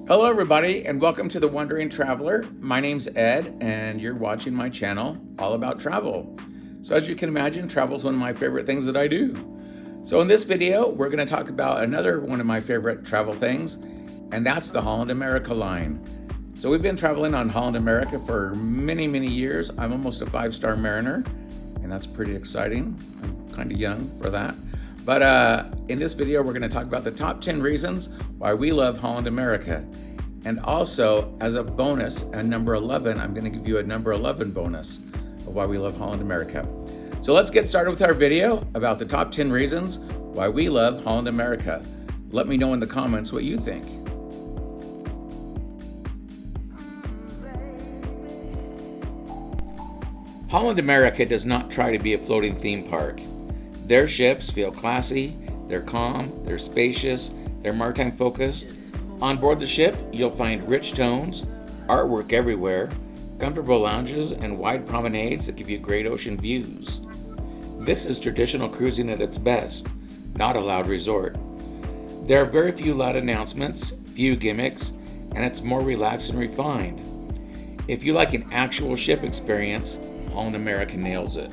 Hello everybody and welcome to The Wandering Traveler. My name's Ed and you're watching my channel all about travel. So as you can imagine, travel is one of my favorite things that I do. So in this video, we're going to talk about another one of my favorite travel things, and that's the Holland America Line. So we've been traveling on Holland America for many years. I'm almost a 5-star mariner, and that's pretty exciting. I'm kind of young for that. But in this video, we're going to talk about the top 10 reasons why we love Holland America. And also, as a bonus, at number 11, I'm going to give you a number 11 bonus of why we love Holland America. So let's get started with our video about the top 10 reasons why we love Holland America. Let me know in the comments what you think. Holland America does not try to be a floating theme park. Their ships feel classy, they're calm, they're spacious, they're maritime focused. On board the ship, you'll find rich tones, artwork everywhere, comfortable lounges, and wide promenades that give you great ocean views. This is traditional cruising at its best, not a loud resort. There are very few loud announcements, few gimmicks, and it's more relaxed and refined. If you like an actual ship experience, Holland America nails it.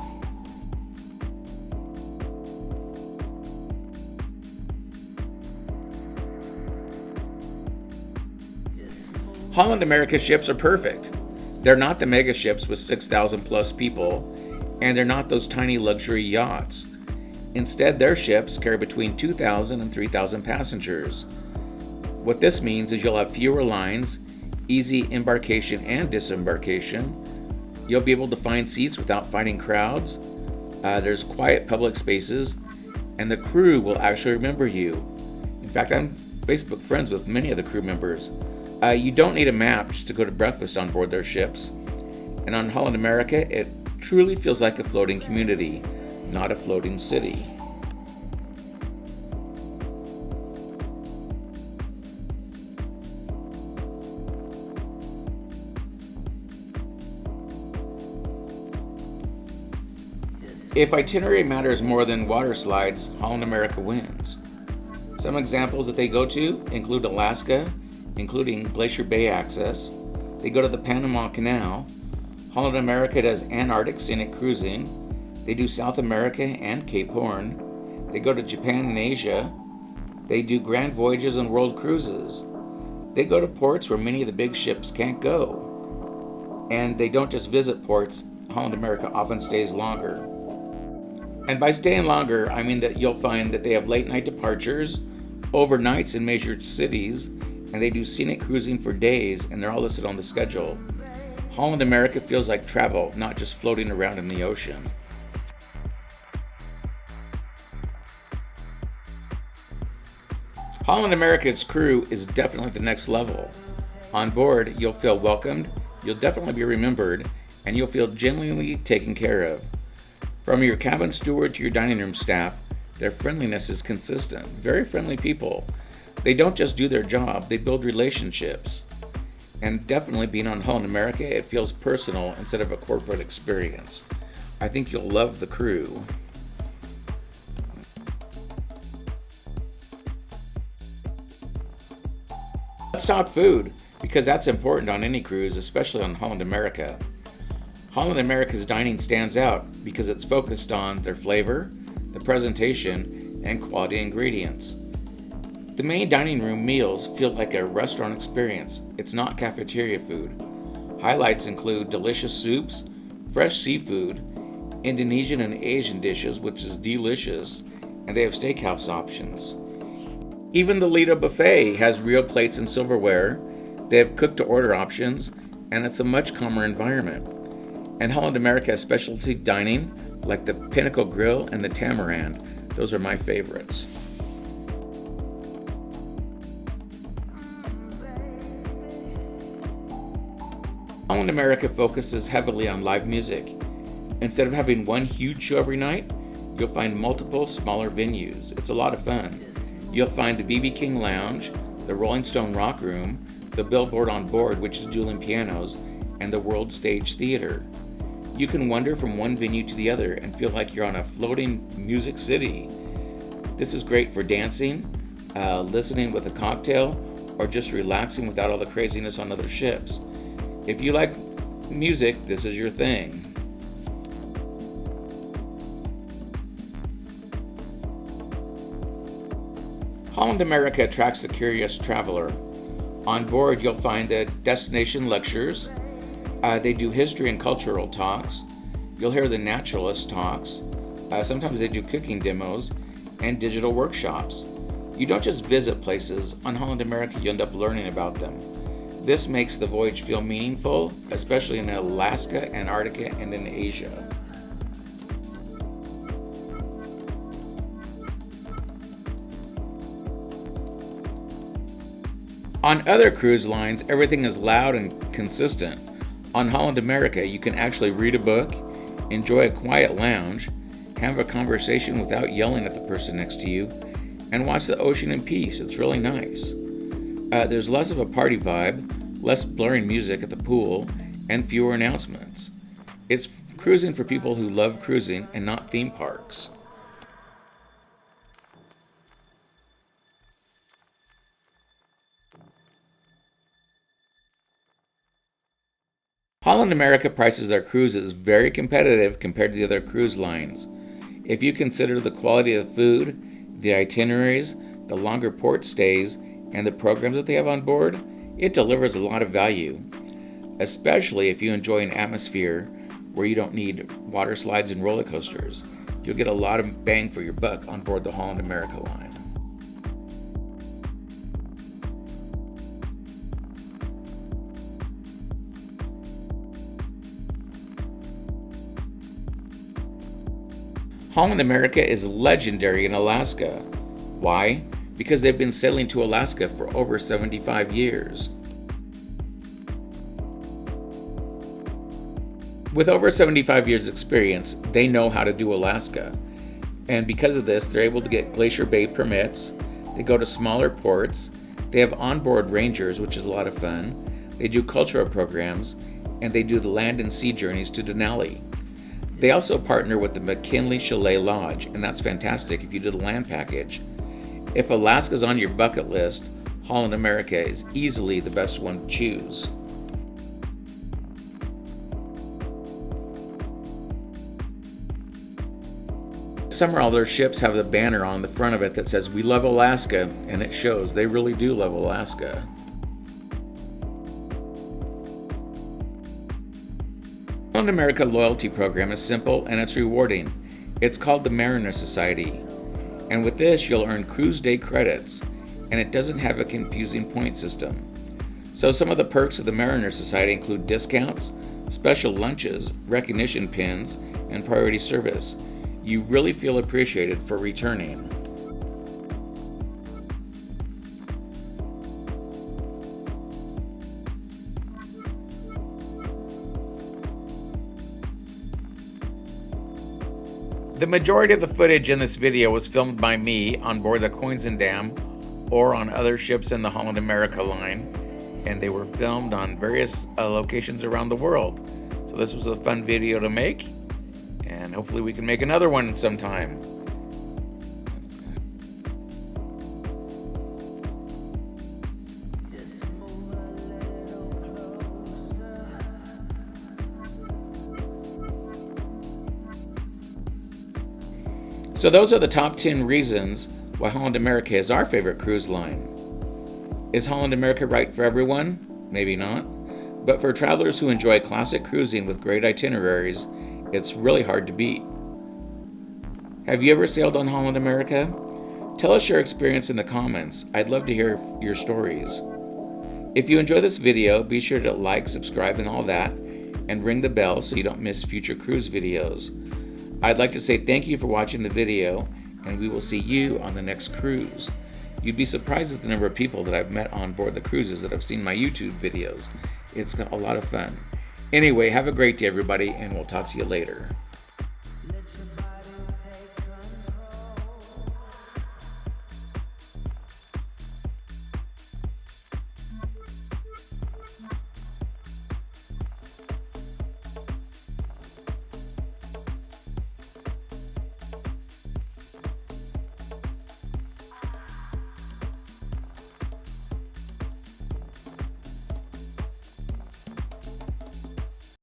Holland America ships are perfect. They're not the mega ships with 6,000 plus people, and they're not those tiny luxury yachts. Instead, their ships carry between 2,000 and 3,000 passengers. What this means is you'll have fewer lines, easy embarkation and disembarkation. You'll be able to find seats without fighting crowds. There's quiet public spaces, and the crew will actually remember you. In fact, I'm Facebook friends with many of the crew members. You don't need a map just to go to breakfast on board their ships. And on Holland America, it truly feels like a floating community, not a floating city. If itinerary matters more than water slides, Holland America wins. Some examples that they go to include Alaska, including Glacier Bay access. They go to the Panama Canal. Holland America does Antarctic scenic cruising. They do South America and Cape Horn. They go to Japan and Asia. They do grand voyages and world cruises. They go to ports where many of the big ships can't go. And they don't just visit ports, Holland America often stays longer. And by staying longer, I mean that you'll find that they have late night departures, overnights in major cities, and they do scenic cruising for days, and they're all listed on the schedule. Holland America feels like travel, not just floating around in the ocean. Holland America's crew is definitely the next level. On board, you'll feel welcomed, you'll definitely be remembered, and you'll feel genuinely taken care of. From your cabin steward to your dining room staff, their friendliness is consistent. Very friendly people. They don't just do their job, they build relationships. And definitely being on Holland America, it feels personal instead of a corporate experience. I think you'll love the crew. Let's talk food, because that's important on any cruise, especially on Holland America. Holland America's dining stands out because it's focused on their flavor, the presentation, and quality ingredients. The main dining room meals feel like a restaurant experience. It's not cafeteria food. Highlights include delicious soups, fresh seafood, Indonesian and Asian dishes, which is delicious, and they have steakhouse options. Even the Lido buffet has real plates and silverware. They have cook-to-order options, and it's a much calmer environment. And Holland America has specialty dining, like the Pinnacle Grill and the Tamarind. Those are my favorites. Holland America focuses heavily on live music. Instead of having one huge show every night, you'll find multiple smaller venues. It's a lot of fun. You'll find the B.B. King Lounge, the Rolling Stone Rock Room, the Billboard on Board, which is dueling pianos, and the World Stage Theater. You can wander from one venue to the other and feel like you're on a floating music city. This is great for dancing, listening with a cocktail, or just relaxing without all the craziness on other ships. If you like music, this is your thing. Holland America attracts the curious traveler. On board, you'll find the destination lectures. They do history and cultural talks. You'll hear the naturalist talks. Sometimes they do cooking demos and digital workshops. You don't just visit places. On Holland America, you end up learning about them. This makes the voyage feel meaningful, especially in Alaska, Antarctica, and in Asia. On other cruise lines, everything is loud and consistent. On Holland America, you can actually read a book, enjoy a quiet lounge, have a conversation without yelling at the person next to you, and watch the ocean in peace. It's really nice. There's less of a party vibe, less blaring music at the pool, and fewer announcements. It's cruising for people who love cruising and not theme parks. Holland America prices their cruises very competitive compared to the other cruise lines. If you consider the quality of food, the itineraries, the longer port stays, and the programs that they have on board, it delivers a lot of value, especially if you enjoy an atmosphere where you don't need water slides and roller coasters. You'll get a lot of bang for your buck on board the Holland America Line. Holland America is legendary in Alaska. Why? Because they've been sailing to Alaska for over 75 years. With over 75 years experience, they know how to do Alaska. And because of this, they're able to get Glacier Bay permits. They go to smaller ports. They have onboard rangers, which is a lot of fun. They do cultural programs, and they do the land and sea journeys to Denali. They also partner with the McKinley Chalet Lodge, and that's fantastic if you do the land package. If Alaska's on your bucket list, Holland America is easily the best one to choose. Summer, all their ships have the banner on the front of it that says, "We love Alaska," and it shows they really do love Alaska. Holland America loyalty program is simple and it's rewarding. It's called the Mariner Society. And with this, you'll earn cruise day credits, and it doesn't have a confusing point system. So some of the perks of the Mariner Society include discounts, special lunches, recognition pins, and priority service. You really feel appreciated for returning. The majority of the footage in this video was filmed by me on board the Koinzendam or on other ships in the Holland America Line, and they were filmed on various locations around the world. So this was a fun video to make, and hopefully we can make another one sometime. So those are the top 10 reasons why Holland America is our favorite cruise line. Is Holland America right for everyone? Maybe not. But for travelers who enjoy classic cruising with great itineraries, it's really hard to beat. Have you ever sailed on Holland America? Tell us your experience in the comments. I'd love to hear your stories. If you enjoy this video, be sure to like, subscribe, and all that, and ring the bell so you don't miss future cruise videos. I'd like to say thank you for watching the video, and we will see you on the next cruise. You'd be surprised at the number of people that I've met on board the cruises that have seen my YouTube videos. It's a lot of fun. Anyway, have a great day, everybody, and we'll talk to you later.